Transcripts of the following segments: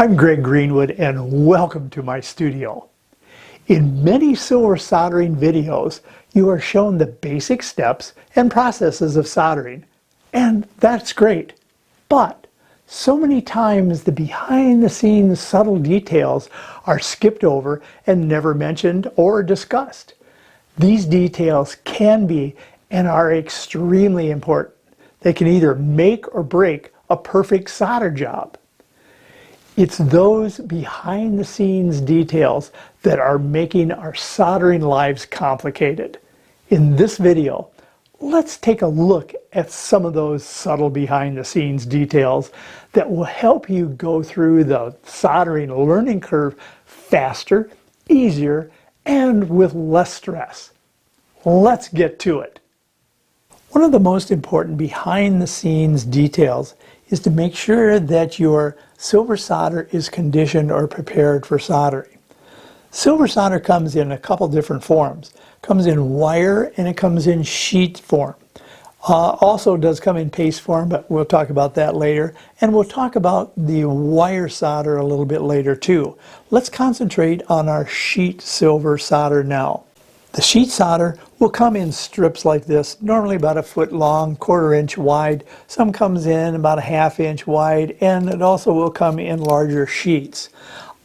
I'm Greg Greenwood and welcome to my studio. In many silver soldering videos, you are shown the basic steps and processes of soldering, and that's great. But so many times the behind-the-scenes subtle details are skipped over and never mentioned or discussed. These details can be and are extremely important. They can either make or break a perfect solder job. It's those behind-the-scenes details that are making our soldering lives complicated. In this video, let's take a look at some of those subtle behind-the-scenes details that will help you go through the soldering learning curve faster, easier, and with less stress. Let's get to it. One of the most important behind-the-scenes details is to make sure that your silver solder is conditioned or prepared for soldering. Silver solder comes in a couple different forms. It comes in wire and it comes in sheet form. Also does come in paste form, but we'll talk about that later. And we'll talk about the wire solder a little bit later too. Let's concentrate on our sheet silver solder now. The sheet solder will come in strips like this, normally about 1 foot long, 1/4 inch wide. Some comes in about 1/2 inch wide, and it also will come in larger sheets.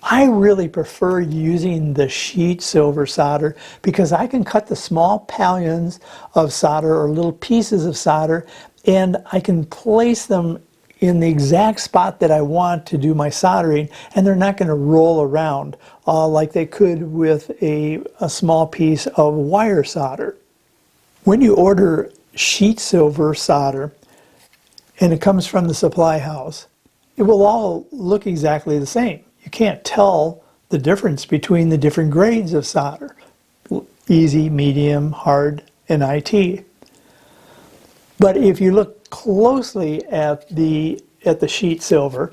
I really prefer using the sheet silver solder because I can cut the small pallions of solder or little pieces of solder, and I can place them in the exact spot that I want to do my soldering, and they're not going to roll around like they could with a small piece of wire solder. When you order sheet silver solder and it comes from the supply house, it will all look exactly the same. You can't tell the difference between the different grades of solder: easy, medium, hard, and IT. But if you look closely at the sheet silver,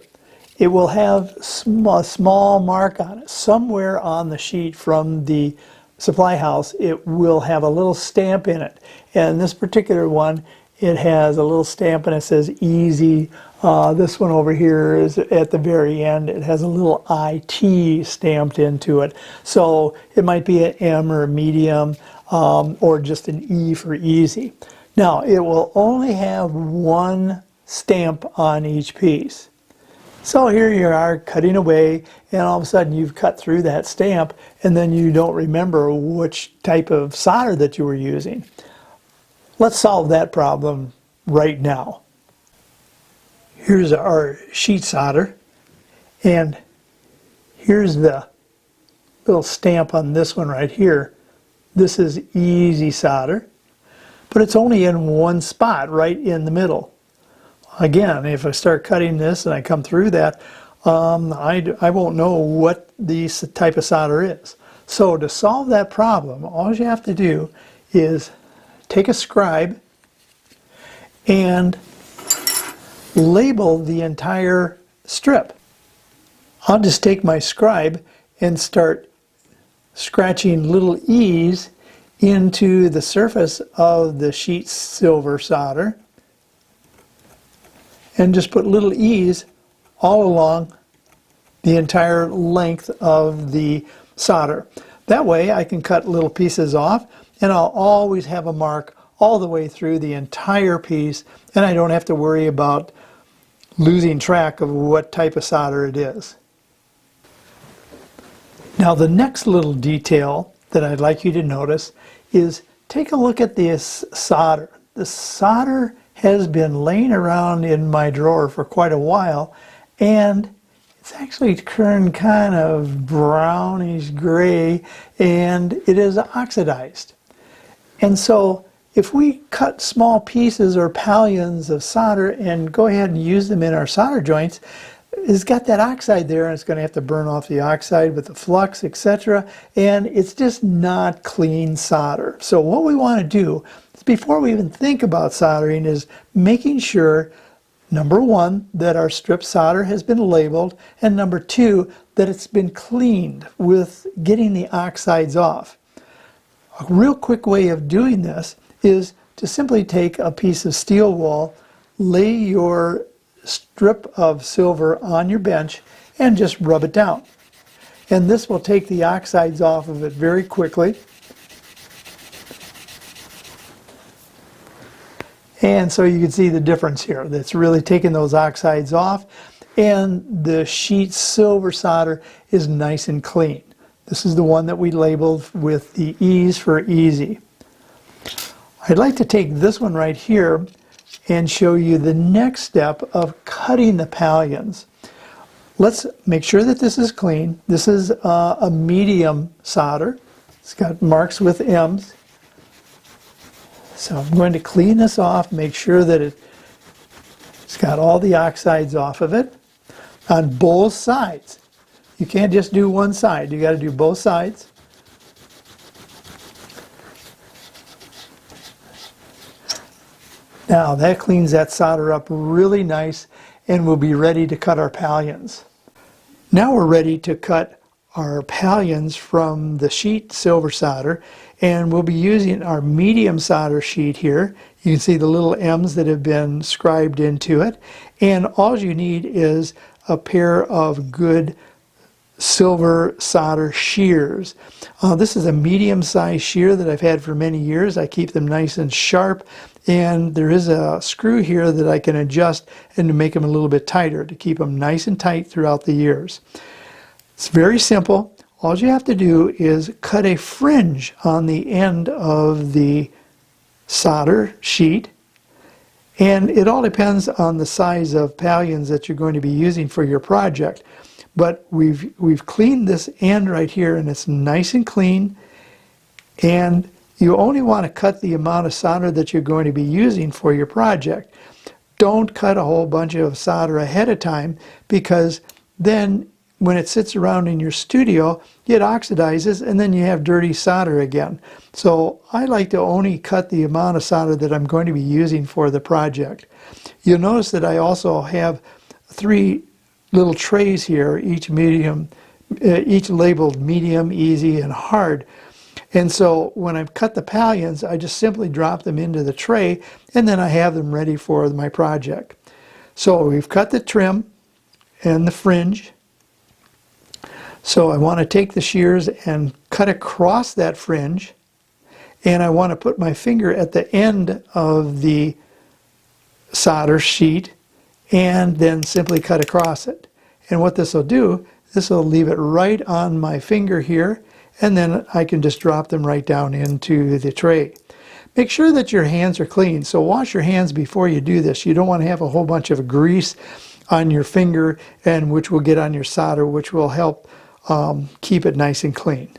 it will have a small mark on it. Somewhere on the sheet from the supply house, it will have a little stamp in it. And this particular one, it has a little stamp and it says easy. This one over here is at the very end. It has a little IT stamped into it. So it might be an M or a medium or just an E for easy. Now, it will only have one stamp on each piece. So here you are cutting away, and all of a sudden you've cut through that stamp, and then you don't remember which type of solder that you were using. Let's solve that problem right now. Here's our sheet solder, and here's the little stamp on this one right here. This is easy solder, but it's only in one spot, right in the middle. Again, if I start cutting this and I come through that, I won't know what this type of solder is. So to solve that problem, all you have to do is take a scribe and label the entire strip. I'll just take my scribe and start scratching little E's into the surface of the sheet silver solder, and just put little E's all along the entire length of the solder. That way I can cut little pieces off, and I'll always have a mark all the way through the entire piece, and I don't have to worry about losing track of what type of solder it is. Now the next little detail that I'd like you to notice is take a look at this solder. The solder has been laying around in my drawer for quite a while, and it's actually turned kind of brownish gray, and it is oxidized. And so if we cut small pieces or pallions of solder and go ahead and use them in our solder joints, it's got that oxide there, and it's going to have to burn off the oxide with the flux, etc. And it's just not clean solder. So what we want to do is, before we even think about soldering, is making sure, number one, that our strip solder has been labeled, and number two, that it's been cleaned with getting the oxides off. A real quick way of doing this is to simply take a piece of steel wool, lay your strip of silver on your bench, and just rub it down. And this will take the oxides off of it very quickly. And so you can see the difference here. That's really taking those oxides off, and the sheet silver solder is nice and clean. This is the one that we labeled with the E's for easy. I'd like to take this one right here and show you the next step of cutting the pallions. Let's make sure that this is clean. This is a medium solder. It's got marks with M's. So I'm going to clean this off, make sure that it's got all the oxides off of it on both sides. You can't just do one side, you got to do both sides. Now that cleans that solder up really nice, and we'll be ready to cut our pallions. Now we're ready to cut our pallions from the sheet silver solder, and we'll be using our medium solder sheet here. You can see the little M's that have been scribed into it, and all you need is a pair of good silver solder shears. This is a medium-sized shear that I've had for many years. I keep them nice and sharp, and there is a screw here that I can adjust and to make them a little bit tighter to keep them nice and tight throughout the years. It's very simple. All you have to do is cut a fringe on the end of the solder sheet, and it all depends on the size of pallions that you're going to be using for your project. But we've cleaned this end right here, and it's nice and clean, and you only want to cut the amount of solder that you're going to be using for your project. Don't cut a whole bunch of solder ahead of time, because then when it sits around in your studio, it oxidizes, and then you have dirty solder again. So I like to only cut the amount of solder that I'm going to be using for the project. You'll notice that I also have 3 little trays here, each labeled medium, easy, and hard. And so when I cut the pallions, I just simply drop them into the tray, and then I have them ready for my project. So we've cut the trim and the fringe. So I want to take the shears and cut across that fringe, and I want to put my finger at the end of the solder sheet and then simply cut across it. And what this will do, this will leave it right on my finger here, and then I can just drop them right down into the tray. Make sure that your hands are clean, so wash your hands before you do this. You don't want to have a whole bunch of grease on your finger, and which will get on your solder, which will help keep it nice and clean.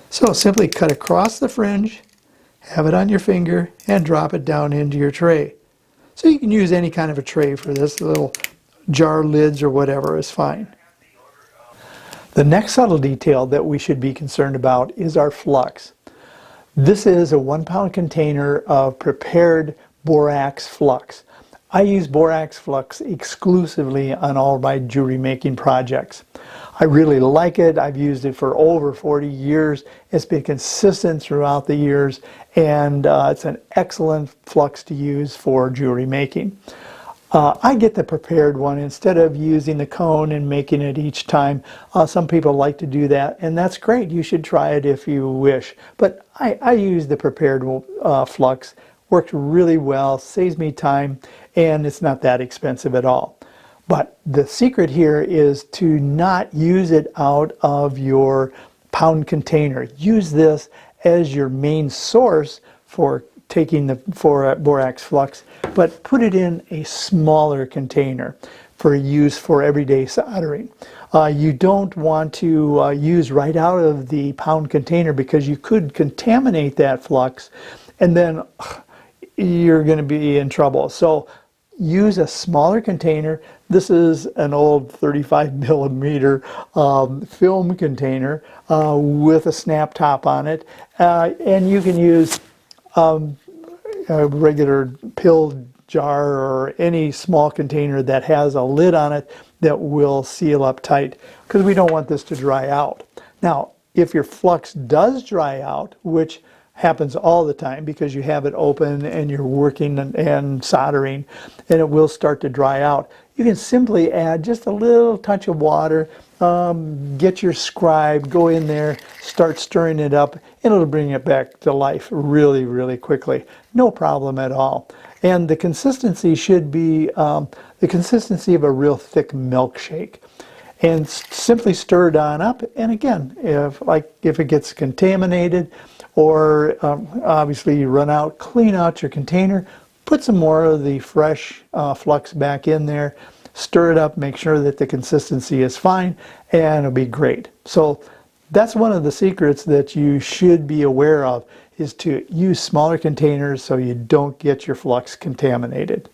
So simply cut across the fringe, have it on your finger, and drop it down into your tray. So you can use any kind of a tray for this. Little jar lids or whatever is fine. The next subtle detail that we should be concerned about is our flux. This is a 1-pound container of prepared borax flux. I use borax flux exclusively on all my jewelry making projects. I really like it. I've used it for over 40 years. It's been consistent throughout the years, and it's an excellent flux to use for jewelry making. I get the prepared one instead of using the cone and making it each time. Some people like to do that, and that's great. You should try it if you wish. But I use the prepared flux. Works really well, saves me time, and it's not that expensive at all. But the secret here is to not use it out of your pound container. Use this as your main source for taking the borax flux, but put it in a smaller container for use for everyday soldering. You don't want to use right out of the pound container, because you could contaminate that flux, and then you're going to be in trouble. So use a smaller container. This is an old 35 millimeter film container with a snap top on it, and you can use a regular pill jar or any small container that has a lid on it that will seal up tight, because we don't want this to dry out. Now, if your flux does dry out, which happens all the time because you have it open and you're working and soldering, and it will start to dry out. You can simply add just a little touch of water, get your scribe, go in there, start stirring it up, and it'll bring it back to life really, really quickly. No problem at all. And the consistency should be the consistency of a real thick milkshake. And simply stir it on up. And again, if it gets contaminated, or obviously you run out, clean out your container, put some more of the fresh flux back in there, stir it up, make sure that the consistency is fine, and it'll be great. So that's one of the secrets that you should be aware of, is to use smaller containers so you don't get your flux contaminated.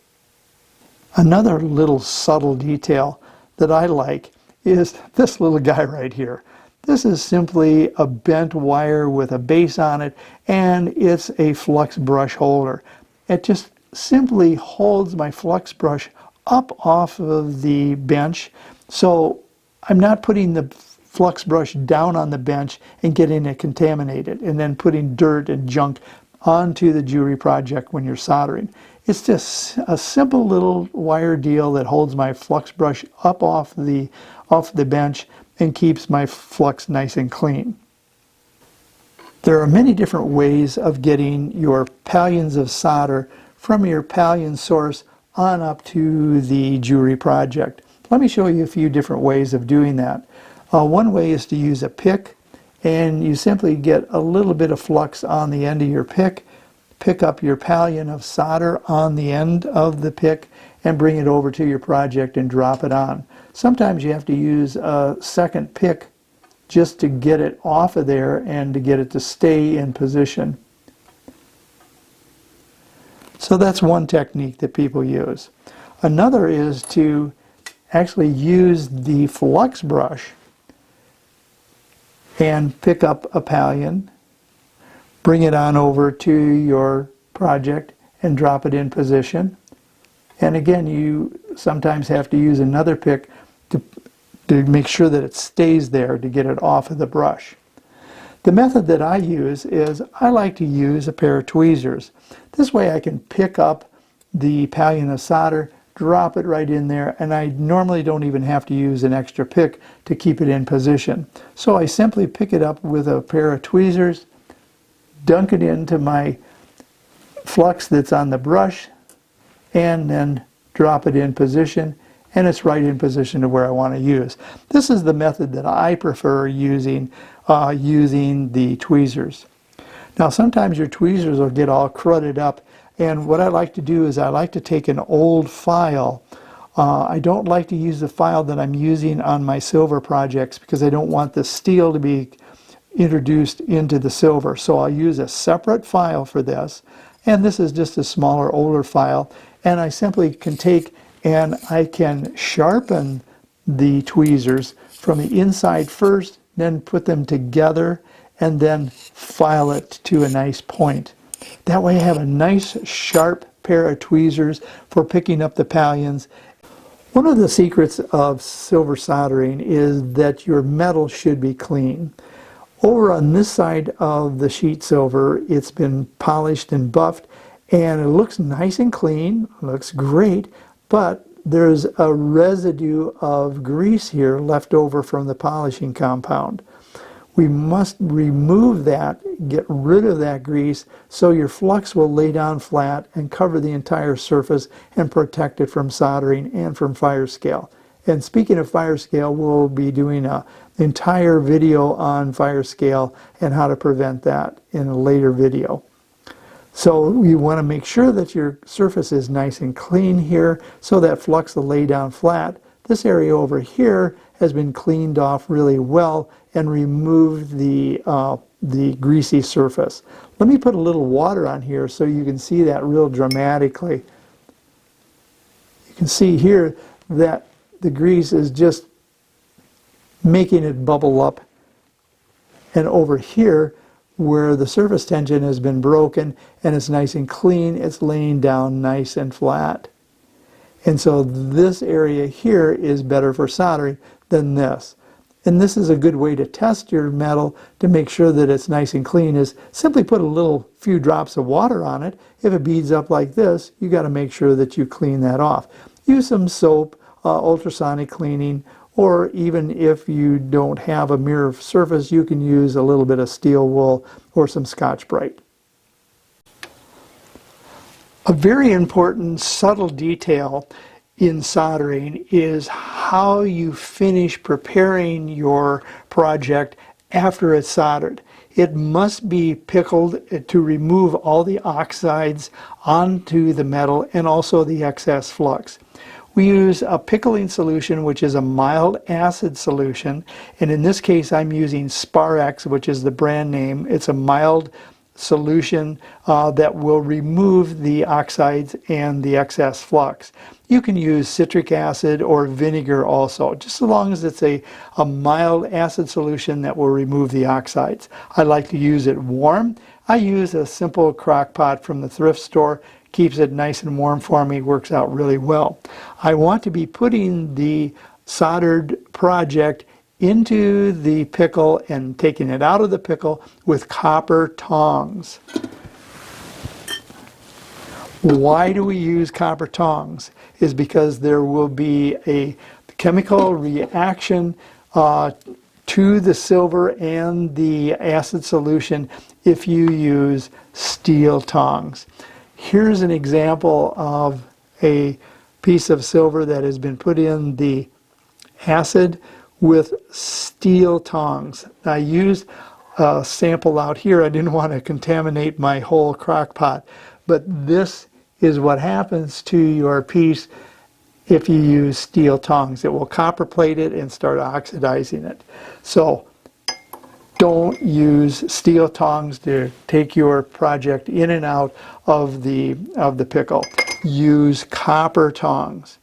Another little subtle detail that I like is this little guy right here. This is simply a bent wire with a base on it, and it's a flux brush holder. It just simply holds my flux brush up off of the bench, so I'm not putting the flux brush down on the bench and getting it contaminated and then putting dirt and junk onto the jewelry project when you're soldering. It's just a simple little wire deal that holds my flux brush up off the bench and keeps my flux nice and clean. There are many different ways of getting your pallions of solder from your pallion source on up to the jewelry project. Let me show you a few different ways of doing that. One way is to use a pick, and you simply get a little bit of flux on the end of your pick, pick up your pallion of solder on the end of the pick, and bring it over to your project and drop it on. Sometimes you have to use a second pick just to get it off of there and to get it to stay in position. So that's one technique that people use. Another is to actually use the flux brush and pick up a pallion, bring it on over to your project and drop it in position. And again, you sometimes have to use another pick to make sure that it stays there to get it off of the brush. The method that I use is I like to use a pair of tweezers. This way I can pick up the pallion of solder, drop it right in there, and I normally don't even have to use an extra pick to keep it in position. So I simply pick it up with a pair of tweezers, dunk it into my flux that's on the brush, and then drop it in position, and it's right in position to where I want to use. This is the method that I prefer using, using the tweezers. Now sometimes your tweezers will get all crudded up, and what I like to do is I like to take an old file. I don't like to use the file that I'm using on my silver projects because I don't want the steel to be introduced into the silver. So I'll use a separate file for this, and this is just a smaller, older file, and I simply can take and I can sharpen the tweezers from the inside first, then put them together, and then file it to a nice point. That way I have a nice sharp pair of tweezers for picking up the pallions. One of the secrets of silver soldering is that your metal should be clean. Over on this side of the sheet silver, it's been polished and buffed, and it looks nice and clean, looks great, but there's a residue of grease here left over from the polishing compound. We must remove that, get rid of that grease, so your flux will lay down flat and cover the entire surface and protect it from soldering and from fire scale. And speaking of fire scale, we'll be doing an entire video on fire scale and how to prevent that in a later video. So you want to make sure that your surface is nice and clean here so that flux will lay down flat. This area over here has been cleaned off really well and removed the greasy surface. Let me put a little water on here so you can see that real dramatically. You can see here that the grease is just making it bubble up, and over here where the surface tension has been broken and it's nice and clean, it's laying down nice and flat. And so this area here is better for soldering than this. And this is a good way to test your metal to make sure that it's nice and clean, is simply put a few drops of water on it. If it beads up like this, you got to make sure that you clean that off. Use some soap, ultrasonic cleaning, or even if you don't have a mirror surface, you can use a little bit of steel wool or some Scotch-Brite. A very important subtle detail in soldering is how you finish preparing your project after it's soldered. It must be pickled to remove all the oxides onto the metal and also the excess flux. We use a pickling solution, which is a mild acid solution, and in this case I'm using Borax, which is the brand name. It's a mild solution that will remove the oxides and the excess flux. You can use citric acid or vinegar also, just as long as it's a mild acid solution that will remove the oxides. I like to use it warm. I use a simple crock pot from the thrift store. Keeps it nice and warm for me, works out really well. I want to be putting the soldered project into the pickle and taking it out of the pickle with copper tongs. Why do we use copper tongs? Is because there will be a chemical reaction to the silver and the acid solution if you use steel tongs. Here's an example of a piece of silver that has been put in the acid with steel tongs. I used a sample out here. I didn't want to contaminate my whole crock pot, but this is what happens to your piece if you use steel tongs. It will copper plate it and start oxidizing it. So don't use steel tongs to take your project in and out of the pickle. Use copper tongs.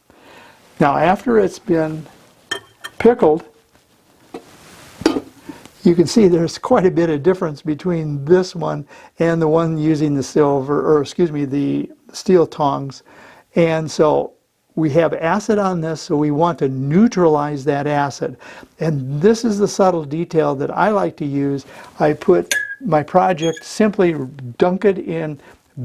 Now after it's been pickled, you can see there's quite a bit of difference between this one and the one using the the steel tongs. And so we have acid on this, so we want to neutralize that acid. And this is the subtle detail that I like to use. I put my project, simply dunk it in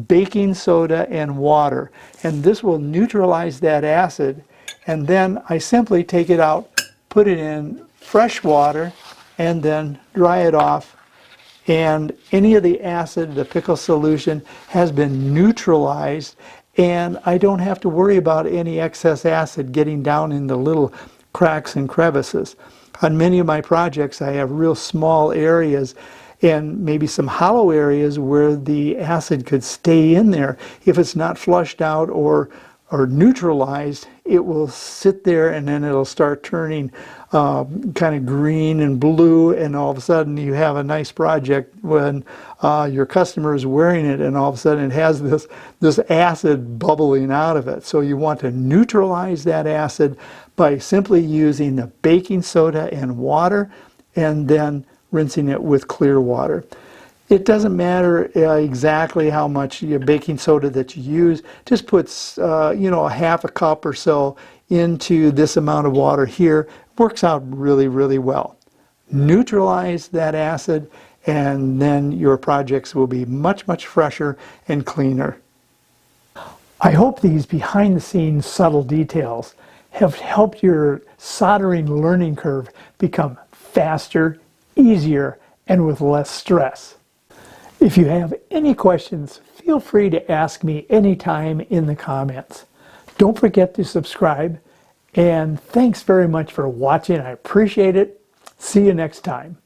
baking soda and water, and this will neutralize that acid. And then I simply take it out, put it in fresh water, and then dry it off. And any of the acid, the pickle solution, has been neutralized, and I don't have to worry about any excess acid getting down in the little cracks and crevices. On many of my projects I have real small areas and maybe some hollow areas where the acid could stay in there. If it's not flushed out or neutralized, it will sit there and then it'll start turning kind of green and blue, and all of a sudden you have a nice project when your customer is wearing it, and all of a sudden it has this acid bubbling out of it. So you want to neutralize that acid by simply using the baking soda and water and then rinsing it with clear water. It doesn't matter exactly how much baking soda that you use. Just put a half a cup or so into this amount of water here. Works out really, really well. Neutralize that acid, and then your projects will be much, much fresher and cleaner. I hope these behind-the-scenes subtle details have helped your soldering learning curve become faster, easier, and with less stress. If you have any questions, feel free to ask me anytime in the comments. Don't forget to subscribe, and thanks very much for watching. I appreciate it. See you next time.